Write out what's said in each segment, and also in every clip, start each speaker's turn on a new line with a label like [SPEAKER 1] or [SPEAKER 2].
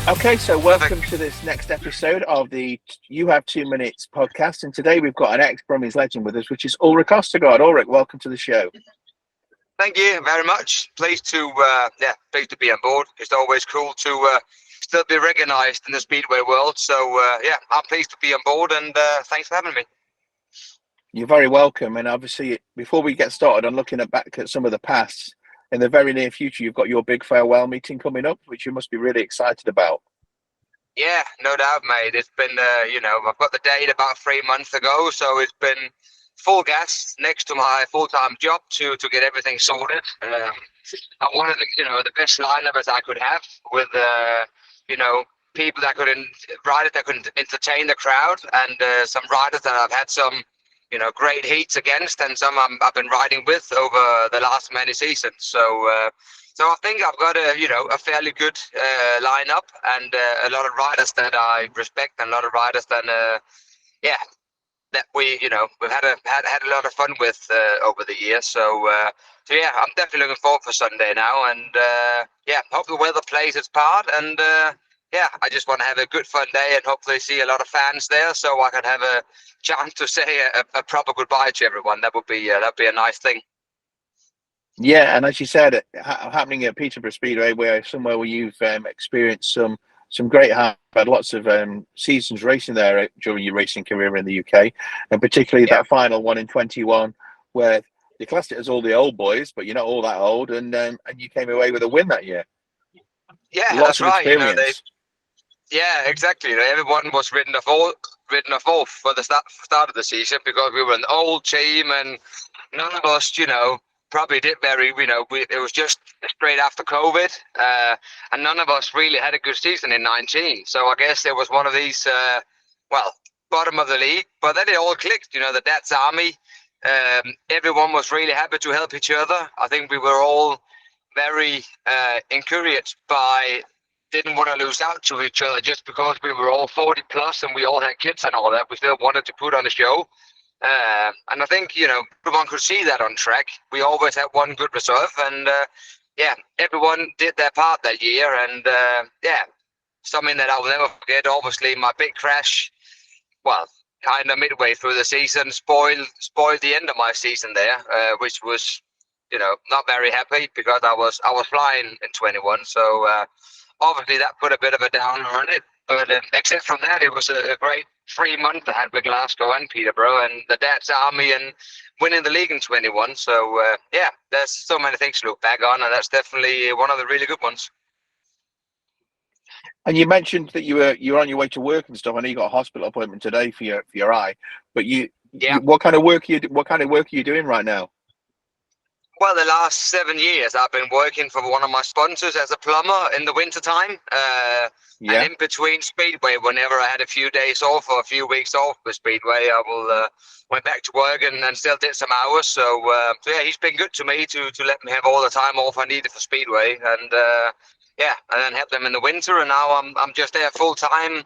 [SPEAKER 1] Okay, so welcome
[SPEAKER 2] Perfect.
[SPEAKER 1] to this next episode of the You Have 2 Minutes podcast. And today we've got an ex-Brummies legend with us, which is Ulrich Ostergaard. Ulrich, welcome to the show.
[SPEAKER 2] Thank you very much. Pleased to be on board. It's always cool to still be recognised in the speedway world. So I'm pleased to be on board, and thanks for having me.
[SPEAKER 1] You're very welcome. And obviously, before we get started on looking back at some of the past, in the very near future, you've got your big farewell meeting coming up, which you must be really excited about.
[SPEAKER 2] Yeah, no doubt, mate. It's been, I've got the date about 3 months ago, so it's been full gas next to my full-time job to get everything sorted. I wanted, the best lineup as I could have with, you know, people that riders that could entertain the crowd, and some riders that I've had some, great heats against, and some I've been riding with over the last many seasons. So I think I've got a fairly good lineup, and a lot of riders that I respect, and a lot of riders that we've had a lot of fun with over the years. So yeah, I'm definitely looking forward for Sunday now, and hope the weather plays its part, and I just want to have a good fun day, and hopefully see a lot of fans there, so I can have a chance to say a proper goodbye to everyone. That'd be a nice thing.
[SPEAKER 1] Yeah, and as you said, happening at Peterborough Speedway, somewhere where you've experienced some great had lots of seasons racing there during your racing career in the UK, and particularly
[SPEAKER 2] Yeah.
[SPEAKER 1] that final one in 21, where you classed it as all the old boys, but you're not all that old, and you came away with a win that year.
[SPEAKER 2] Yeah,
[SPEAKER 1] Lots
[SPEAKER 2] that's
[SPEAKER 1] of
[SPEAKER 2] right.
[SPEAKER 1] experience.
[SPEAKER 2] Yeah, exactly. Everyone was written off for the start of the season because we were an old team, and none of us, probably did very. It was just straight after COVID, and none of us really had a good season in 19. So I guess it was one of these, bottom of the league. But then it all clicked. The Dad's Army. Everyone was really happy to help each other. I think we were all very encouraged by didn't want to lose out to each other just because we were all 40 plus and we all had kids and all that. We still wanted to put on a show. And I think, everyone could see that on track. We always had one good reserve, and everyone did their part that year. And something that I will never forget, obviously, my big crash, well, kind of midway through the season, spoiled the end of my season there, which was, not very happy because I was flying in 21. So, obviously that put a bit of a downer on it, but except from that, it was a great 3 month I had with Glasgow and Peterborough and the Dad's Army and winning the league in 21. So there's so many things to look back on, and that's definitely one of the really good ones.
[SPEAKER 1] And you mentioned that you were on your way to work and stuff. I know you got a hospital appointment today for your eye, but
[SPEAKER 2] Yeah.
[SPEAKER 1] what kind of work are you doing right now?
[SPEAKER 2] Well, the last 7 years, I've been working for one of my sponsors as a plumber in the wintertime. And
[SPEAKER 1] Yeah.
[SPEAKER 2] in between Speedway, whenever I had a few days off or a few weeks off with Speedway, I will went back to work and still did some hours. So yeah, he's been good to me to let me have all the time off I needed for Speedway, and and then help them in the winter. And now I'm just there full time.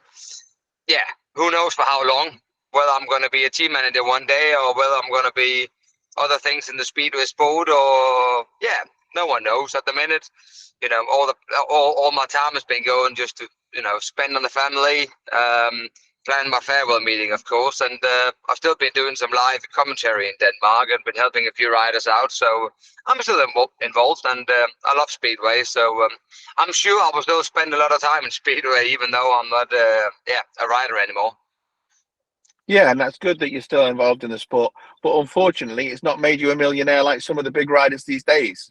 [SPEAKER 2] Yeah, who knows for how long? Whether I'm going to be a team manager one day, or whether I'm going to be other things in the speedway sport, or no one knows at the minute. All my time has been going just to spend on the family, plan my farewell meeting, of course, and I've still been doing some live commentary in Denmark and been helping a few riders out. So I'm still involved, and I love speedway. So I'm sure I will still spend a lot of time in speedway, even though I'm not a rider anymore.
[SPEAKER 1] Yeah, and that's good that you're still involved in the sport. But unfortunately, it's not made you a millionaire like some of the big riders these days.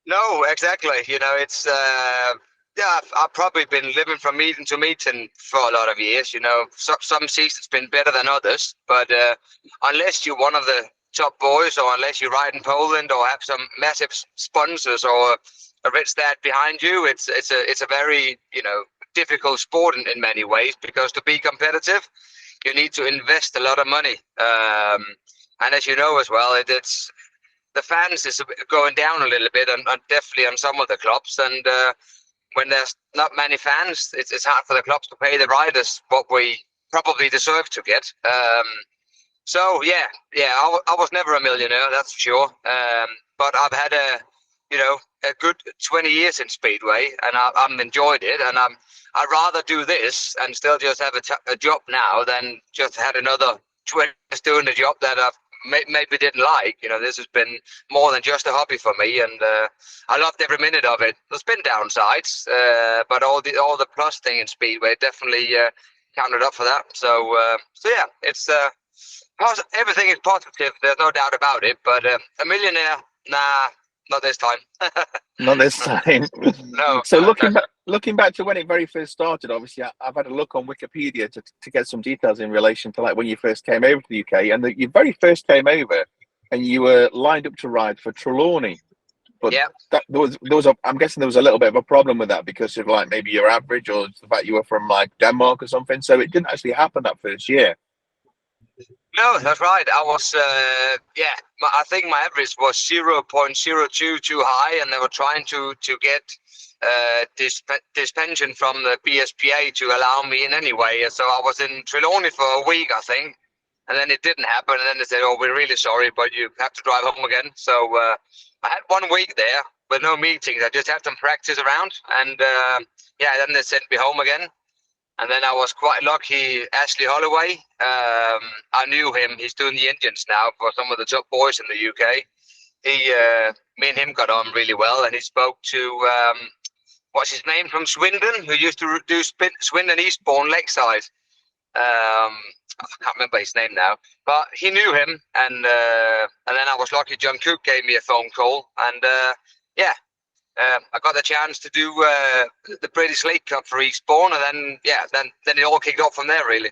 [SPEAKER 2] No, exactly. It's I've probably been living from meeting to meeting for a lot of years. Some seasons been better than others, but unless you're one of the top boys, or unless you ride in Poland or have some massive sponsors or a rich dad behind you, it's a very difficult sport in many ways, because to be competitive, you need to invest a lot of money. And as you know as well, it's the fans is going down a little bit, and definitely on some of the clubs. And when there's not many fans, it's hard for the clubs to pay the riders what we probably deserve to get. So I was never a millionaire, that's for sure. But I've had a good 20 years in Speedway, and I'm enjoyed it, and I'd rather do this and still just have a job now than just had another 20 years doing a job that I've maybe didn't like. This has been more than just a hobby for me, and I loved every minute of it. There's been downsides, but all the plus thing in Speedway definitely counted up for that. So yeah, it's everything is positive. There's no doubt about it. But a millionaire, nah, not this time.
[SPEAKER 1] Not this time.
[SPEAKER 2] No.
[SPEAKER 1] So looking back to when it very first started, obviously I've had a look on Wikipedia to get some details in relation to like when you first came over to the UK, and you very first came over and you were lined up to ride for Trelawney. But
[SPEAKER 2] yeah,
[SPEAKER 1] I'm guessing there was a little bit of a problem with that because of like maybe your average or the fact you were from like Denmark or something. So it didn't actually happen that first year.
[SPEAKER 2] No, that's right. I was, I think my average was 0.02 too high, and they were trying to get dispension from the BSPA to allow me in anyway. So I was in Trelawney for a week, I think, and then it didn't happen. And then they said, "Oh, we're really sorry, but you have to drive home again." So I had 1 week there with no meetings. I just had some practice around, and then they sent me home again. And then I was quite lucky. Ashley Holloway, I knew him. He's doing the engines now for some of the top boys in the UK. Me and him got on really well, and he spoke to what's his name from Swindon, who used to do Swindon Eastbourne Lakeside. I can't remember his name now, but he knew him, and then I was lucky. John Cook gave me a phone call, and I got the chance to do the British League Cup for Eastbourne, and then it all kicked off from there, really.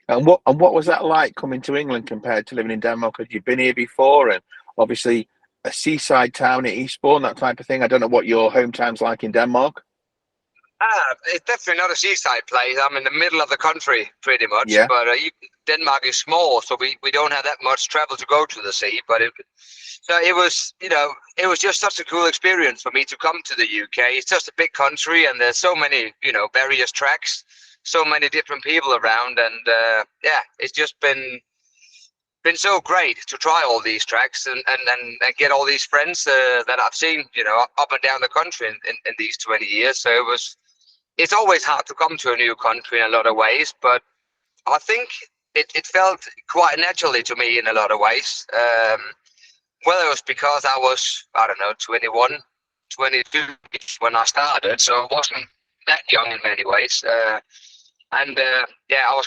[SPEAKER 1] And what was that like coming to England compared to living in Denmark? Had you been here before? And obviously a seaside town at Eastbourne, that type of thing. I don't know what your hometown's like in Denmark.
[SPEAKER 2] It's definitely not a seaside place. I'm in the middle of the country, pretty much.
[SPEAKER 1] Yeah.
[SPEAKER 2] But Denmark is small, so we don't have that much travel to go to the sea. But it was just such a cool experience for me to come to the UK. It's just a big country, and there's so many, various tracks, so many different people around, and it's just been so great to try all these tracks and get all these friends that I've seen, up and down the country in these 20 years. So it's always hard to come to a new country in a lot of ways, but I think it felt quite naturally to me in a lot of ways. Whether it was because I was, 21, 22 when I started, so I wasn't that young in many ways. I was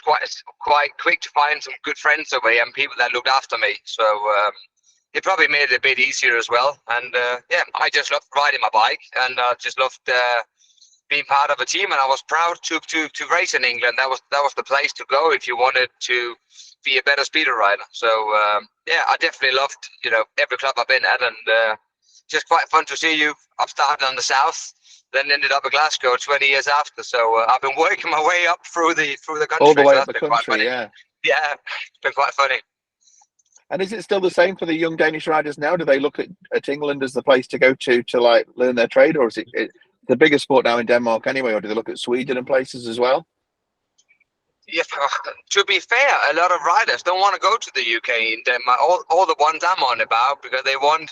[SPEAKER 2] quite quick to find some good friends over here and people that looked after me. So it probably made it a bit easier as well. And I just loved riding my bike, and I just loved being part of a team. And I was proud to race in England. That was the place to go if you wanted to be a better speeder rider. So I definitely loved every club I've been at, and just quite fun to see you. I've started on the south, then ended up at Glasgow 20 years after. So I've been working my way up through the country.
[SPEAKER 1] All the way
[SPEAKER 2] so
[SPEAKER 1] up the country, yeah.
[SPEAKER 2] Yeah, it's been quite funny.
[SPEAKER 1] And is it still the same for the young Danish riders now? Do they look at England as the place to go to like learn their trade, or is it the bigger sport now in Denmark anyway, or do they look at Sweden and places as well?
[SPEAKER 2] Yeah, to be fair, a lot of riders don't want to go to the UK in Denmark. All the ones I'm on about, because they want,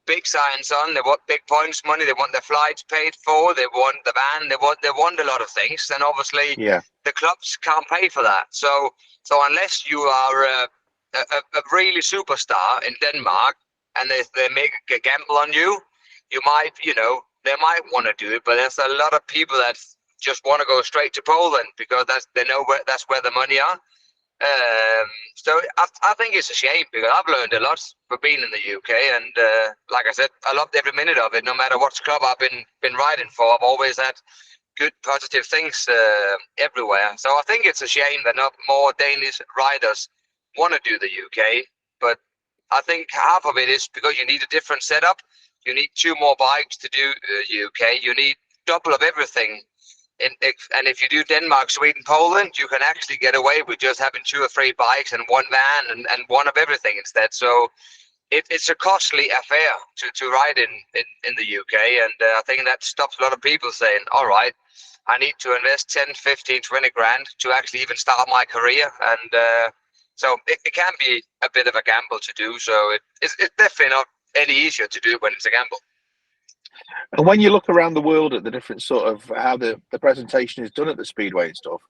[SPEAKER 2] big signs on. They want big points money. They want their flights paid for. They want the van. They want a lot of things, and obviously, the clubs can't pay for that. So unless you are a really superstar in Denmark, and they make a gamble on you, you might, they might want to do it. But there's a lot of people that just want to go straight to Poland because they know that's where the money are. So I think it's a shame, because I've learned a lot for being in the UK, and like I said, I loved every minute of it. No matter what club I've been riding for, I've always had good positive things everywhere. So I think it's a shame that not more Danish riders want to do the UK, but I think half of it is because you need a different setup. You need 2 more bikes to do the UK. You need double of everything. And if you do Denmark, Sweden, Poland, you can actually get away with just having 2 or 3 bikes and 1 van and one of everything instead. So it's a costly affair to ride in the UK. And I think that stops a lot of people saying, all right, I need to invest 10, 15, 20 grand to actually even start my career. And so it can be a bit of a gamble to do. So it's definitely any easier to do when it's a gamble.
[SPEAKER 1] And when you look around the world at the different sort of how the presentation is done at the Speedway and stuff,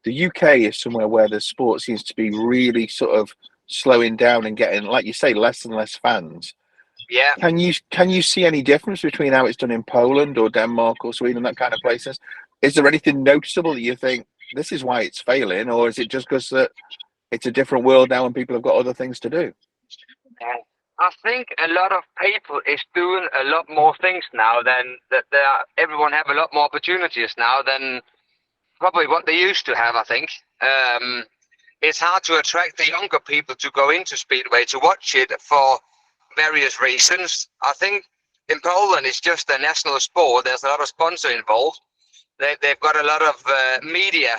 [SPEAKER 1] the UK is somewhere where the sport seems to be really sort of slowing down and getting, like you say, less and less fans.
[SPEAKER 2] Yeah.
[SPEAKER 1] Can you see any difference between how it's done in Poland or Denmark or Sweden, that kind of places? Is there anything noticeable that you think this is why it's failing, or is it just because that it's a different world now and people have got other things to do?
[SPEAKER 2] I think a lot of people is doing a lot more things now than that. Everyone have a lot more opportunities now than probably what they used to have. I think it's hard to attract the younger people to go into Speedway to watch it for various reasons. I think in Poland it's just a national sport. There's a lot of sponsor involved. They've got a lot of media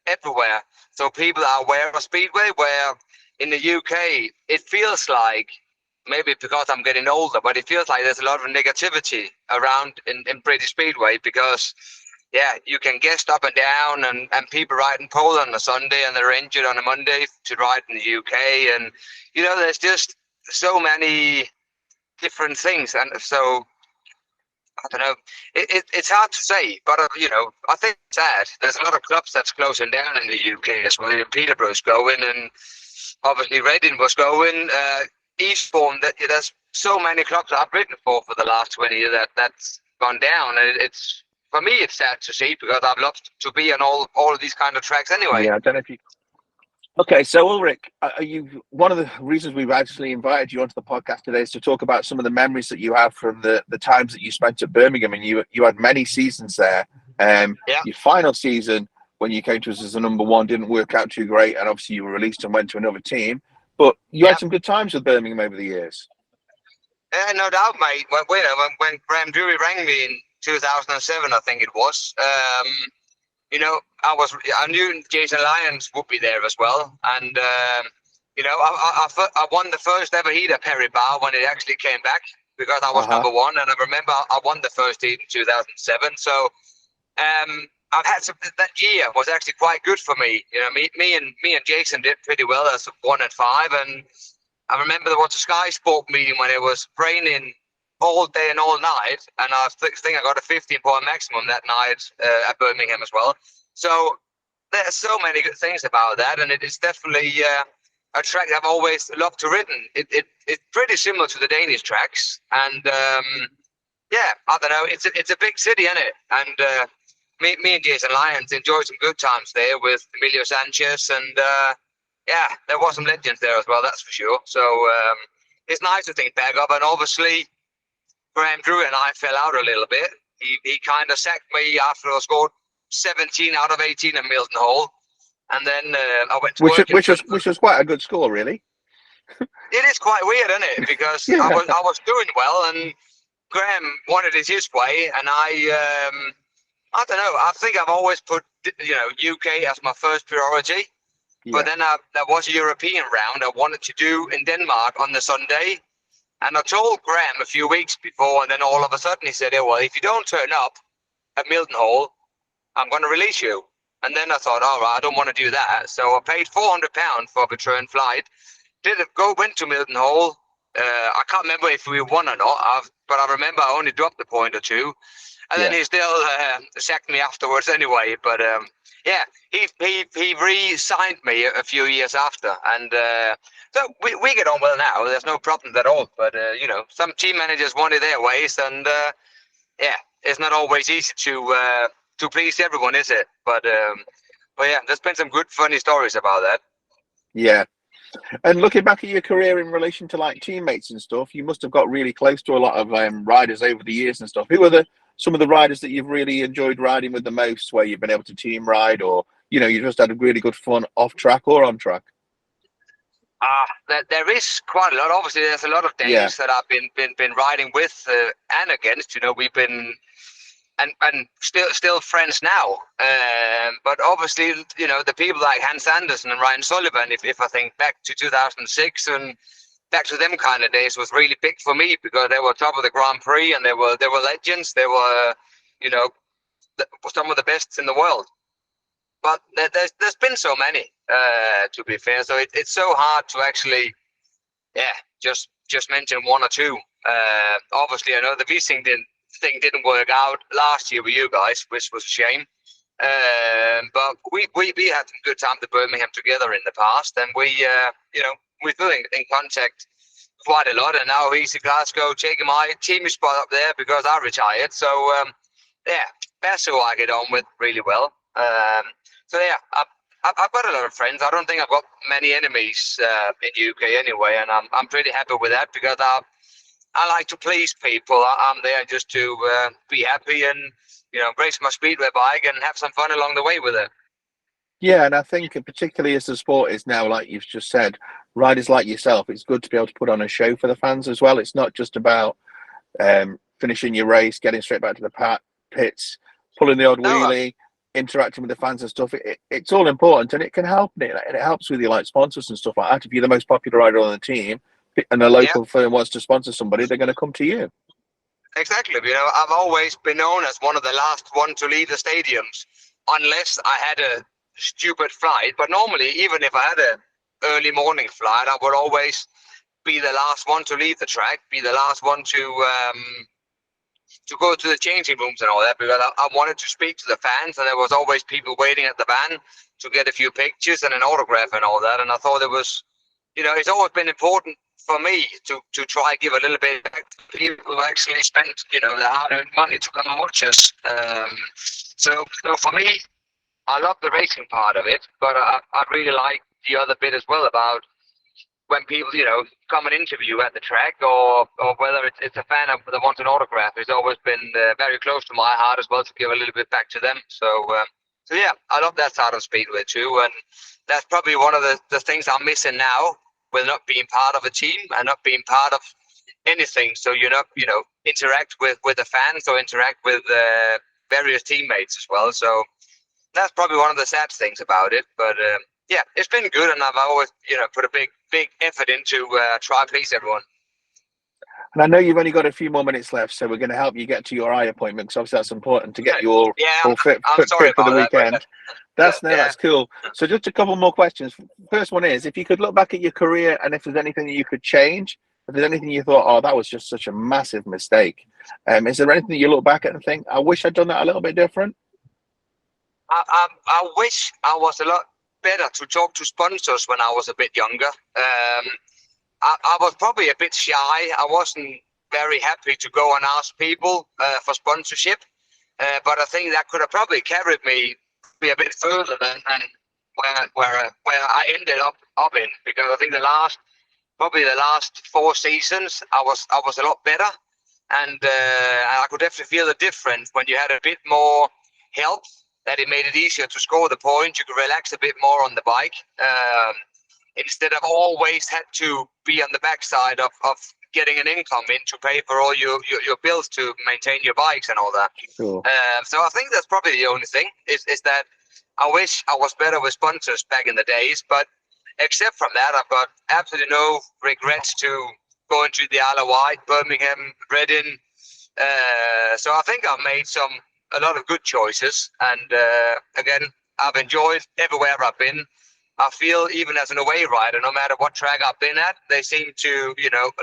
[SPEAKER 2] everywhere, so people are aware of Speedway. Where in the UK, it feels like, maybe because I'm getting older, but it feels like there's a lot of negativity around in British Speedway because, yeah, you can guest up and down, and people ride in Poland on a Sunday and they're injured on a Monday to ride in the UK. And, there's just so many different things. And so, I don't know, it's hard to say, but, I think it's sad. There's a lot of clubs that's closing down in the UK as well. Peterborough's going, and obviously Reading was going. Eastbourne, there's so many clubs I've ridden for the last 20 years that's gone down. And it's, for me, it's sad to see because I've loved to be on all of these kind of tracks anyway.
[SPEAKER 1] Yeah, I don't know if you. Okay, so Ulrich, one of the reasons we've actually invited you onto the podcast today is to talk about some of the memories that you have from the times that you spent at Birmingham, and you had many seasons there. Your final season, when you came to us as the number one, didn't work out too great, and obviously you were released and went to another team. But you had some good times with Birmingham over the years.
[SPEAKER 2] Yeah, no doubt, mate. When Graham Drury rang me in 2007, I think it was. I knew Jason Lyons would be there as well, and I won the first ever heat at Perry Bar when it actually came back because I was number one, and I remember I won the first heat in 2007. So I've had that year was actually quite good for me. Me and Jason did pretty well as 1 and 5, and I remember there was a Sky Sport meeting when it was raining all day and all night, and I think I got a 15-point maximum that night at Birmingham as well. So there's so many good things about that, and it is definitely a track I've always loved to ridden. It's pretty similar to the Danish tracks, and I don't know, it's a big city, isn't it? And me and Jason Lyons enjoyed some good times there with Emilio Sanchez, and there was some legends there as well, that's for sure. So it's nice to think back of, and obviously Graham Drury and I fell out a little bit. He kind of sacked me after I scored 17 out of 18 at Milton Hall, and then I went to
[SPEAKER 1] which was quite a good score, really.
[SPEAKER 2] It is quite weird, isn't it? Because I was doing well, and Graham wanted it his way, and I don't know. I think I've always put UK as my first priority. Yeah. But then there was a European round I wanted to do in Denmark on the Sunday. And I told Graham a few weeks before, and then all of a sudden he said, well, if you don't turn up at Milton Hall, I'm going to release you. And then I thought, all right, I don't want to do that. So I paid £400 for a return flight. Went to Milton Hall. I can't remember if we won or not, but I remember I only dropped a point or two. And then he still sacked me afterwards anyway. But he re-signed me a few years after. And so we get on well now. There's no problems at all. But, some team managers want it their ways. And, it's not always easy to please everyone, is it? But there's been some good, funny stories about that.
[SPEAKER 1] Yeah. And looking back at your career in relation to like teammates and stuff, you must have got really close to a lot of riders over the years and stuff. Who are some of the riders that you've really enjoyed riding with the most, where you've been able to team ride, or you just had a really good fun off track or on track?
[SPEAKER 2] There is quite a lot. Obviously, there's a lot of Danes that I've been riding with and against. We've been and still friends now. But obviously, the people like Hans Andersen and Ryan Sullivan, if I think back to 2006 and back to them kind of days, was really big for me because they were top of the Grand Prix and they were legends. They were, some of the best in the world. But there's been so many, to be fair. So it's so hard to actually, just mention one or two. Obviously, I know the V-Sync didn't work out last year with you guys, which was a shame. But we had some good time to Birmingham together in the past, and we're still in contact quite a lot. And now he's in Glasgow taking my team spot up there because I retired. So that's who I get on with really well. I've got a lot of friends. I don't think I've got many enemies in UK anyway, and I'm pretty happy with that because I like to please people. I'm there just to be happy and race my speedway bike and have some fun along the way with it.
[SPEAKER 1] Yeah, and I think particularly as the sport is now, like you've just said, riders like yourself, it's good to be able to put on a show for the fans as well. It's not just about finishing your race, getting straight back to the pits, pulling the odd wheelie, interacting with the fans and stuff. It's all important, and it can help. And it helps with your like sponsors and stuff like that. If you're the most popular rider on the team, and a local firm wants to sponsor somebody, they're going to come to you.
[SPEAKER 2] Exactly. I've always been known as one of the last one to leave the stadiums, unless I had a stupid flight. But normally, even if I had an early morning flight, I would always be the last one to leave the track, be the last one to go to the changing rooms and all that, because I wanted to speak to the fans, and there was always people waiting at the van to get a few pictures and an autograph and all that. And I thought it was, it's always been important for me to try and give a little bit back to people who actually spent, the hard-earned money to come and watch us. So for me, I love the racing part of it, but I really like the other bit as well about when people, come and interview at the track, or whether it's a fan that wants an autograph. It's always been very close to my heart as well to give a little bit back to them. So yeah, I love that side of Speedway too, and that's probably one of the things I'm missing now with not being part of a team and not being part of anything. So you're not, interact with the fans or interact with various teammates as well. So that's probably one of the sad things about it. But yeah, it's been good, and I've always, put a big effort into try to please everyone.
[SPEAKER 1] And I know you've only got a few more minutes left, so we're going to help you get to your eye appointment, because obviously that's important to get you all fit for the weekend. That's cool. So just a couple more questions. First one is, if you could look back at your career and if there's anything that you could change, if there's anything you thought, oh, that was just such a massive mistake, is there anything that you look back at and think, I wish I'd done that a little bit different?
[SPEAKER 2] I wish I was a lot better to talk to sponsors when I was a bit younger. I was probably a bit shy. I wasn't very happy to go and ask people for sponsorship, but I think that could have probably carried me a bit further than where I ended up in, because I think the last 4 seasons I was a lot better, and I could definitely feel the difference when you had a bit more help. That it made it easier to score the points. You could relax a bit more on the bike, instead of always had to be on the backside of getting an income in to pay for all your bills to maintain your bikes and all that.
[SPEAKER 1] Cool.
[SPEAKER 2] So I think that's probably the only thing is that I wish I was better with sponsors back in the days. But except from that, I've got absolutely no regrets to going to the Isle of Wight, Birmingham, Reading. So I think I've made a lot of good choices, and again, I've enjoyed everywhere I've been. I feel even as an away rider, no matter what track I've been at, they seem to,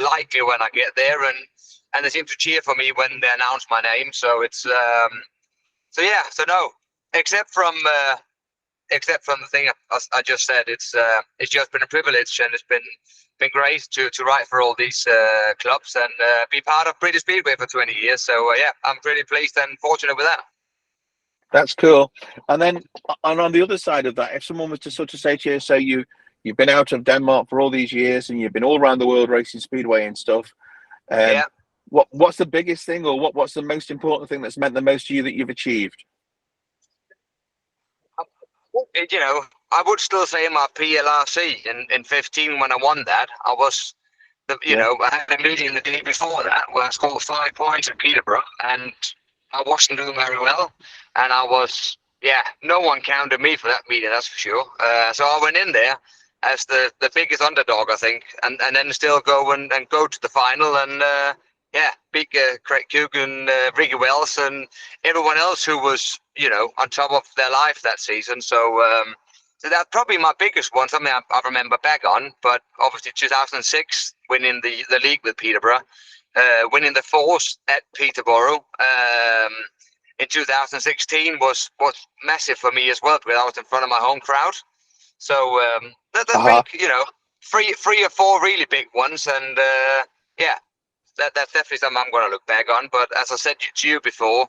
[SPEAKER 2] like me when I get there, and they seem to cheer for me when they announce my name. So it's, so no, except from the thing I just said, it's just been a privilege, and it's been great to ride for all these clubs and be part of British Speedway for 20 years. So yeah, I'm pretty pleased and fortunate with that.
[SPEAKER 1] That's cool. And then on the other side of that, if someone was to sort of say to you, so you've been out of Denmark for all these years and you've been all around the world racing Speedway and stuff, what's the biggest thing, or what's the most important thing that's meant the most to you that you've achieved?
[SPEAKER 2] I would still say my PLRC in 15 when I won that. I was, I had a meeting the day before that where I scored 5 points at Peterborough, and I wasn't doing very well. And I was, no one counted me for that meeting, that's for sure. So I went in there as the biggest underdog, I think, and then still go and go to the final and, beat Craig Coogan, Ricky Wells, and everyone else who was, on top of their life that season. So So that's probably my biggest one, something I remember back on. But obviously 2006, winning the league with Peterborough, winning the fourth at Peterborough in 2016 was massive for me as well, because I was in front of my home crowd. So there's been, three or four really big ones, and yeah, that's definitely something I'm going to look back on. But as I said to you before,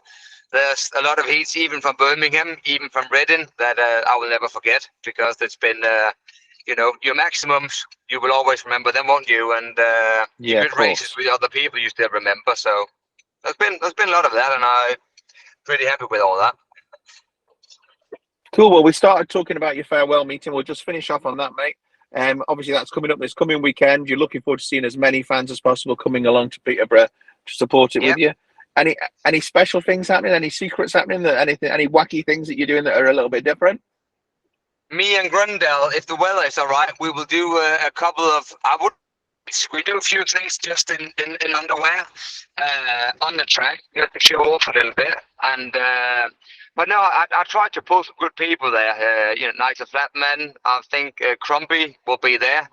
[SPEAKER 2] there's a lot of heats, even from Birmingham, even from Reading, that I will never forget, because it's been, your maximums, you will always remember them, won't you? And your good races with other people, you still remember. So there's been a lot of that, and I'm pretty happy with all that.
[SPEAKER 1] Cool. Well, we started talking about your farewell meeting. We'll just finish off on that, mate. Obviously, that's coming up this coming weekend. You're looking forward to seeing as many fans as possible coming along to Peterborough to support it with you. Any special things happening? Any secrets happening? Any wacky things that you're doing that are a little bit different?
[SPEAKER 2] Me and Grundle, if the weather is all right, we will do a couple of. We do a few things just in underwear on the track, just to show off a little bit. And but no, I try to pull some good people there. Nigel Flatman. I think Crumpy will be there.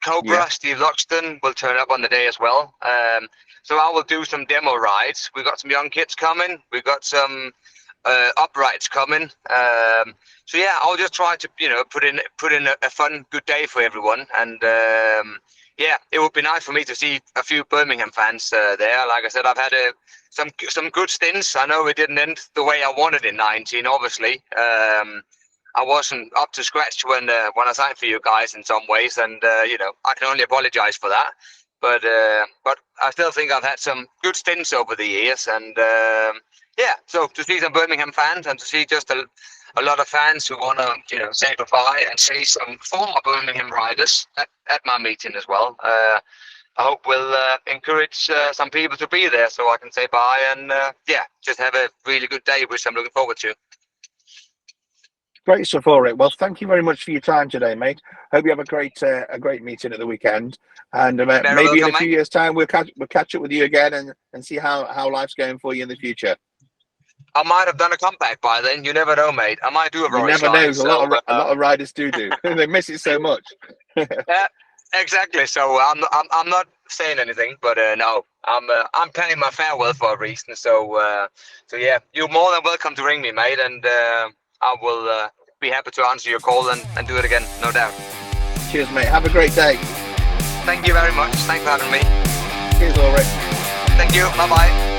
[SPEAKER 2] Cobra, Steve Loxton will turn up on the day as well. So I will do some demo rides. We've got some young kids coming. We've got some uprights coming. So yeah, I'll just try to put in a fun, good day for everyone. And yeah, it would be nice for me to see a few Birmingham fans there. Like I said, I've had some good stints. I know it didn't end the way I wanted in 19. Obviously, I wasn't up to scratch when I signed for you guys in some ways, and I can only apologise for that. But I still think I've had some good stints over the years, and yeah. So to see some Birmingham fans, and to see just a lot of fans who want to say goodbye, and see some former Birmingham riders at my meeting as well. I hope we'll encourage some people to be there, so I can say bye, and yeah, just have a really good day, which I'm looking forward to.
[SPEAKER 1] Great stuff, Ulrich. Well, thank you very much for your time today, mate. Hope you have a great meeting at the weekend, and maybe in a few years' time we'll catch up with you again and see how life's going for you in the future.
[SPEAKER 2] I might have done a comeback by then. You never know, mate. I might do a
[SPEAKER 1] You never know. A lot of riders do. They miss it so much.
[SPEAKER 2] Yeah, exactly. So I'm not saying anything, but no, I'm planning my farewell for a reason. So yeah, you're more than welcome to ring me, mate, and I will be happy to answer your call and do it again, no doubt.
[SPEAKER 1] Cheers, mate. Have a great day.
[SPEAKER 2] Thank you very much. Thanks for having me.
[SPEAKER 1] Cheers, Ulrich.
[SPEAKER 2] Thank you. Bye-bye.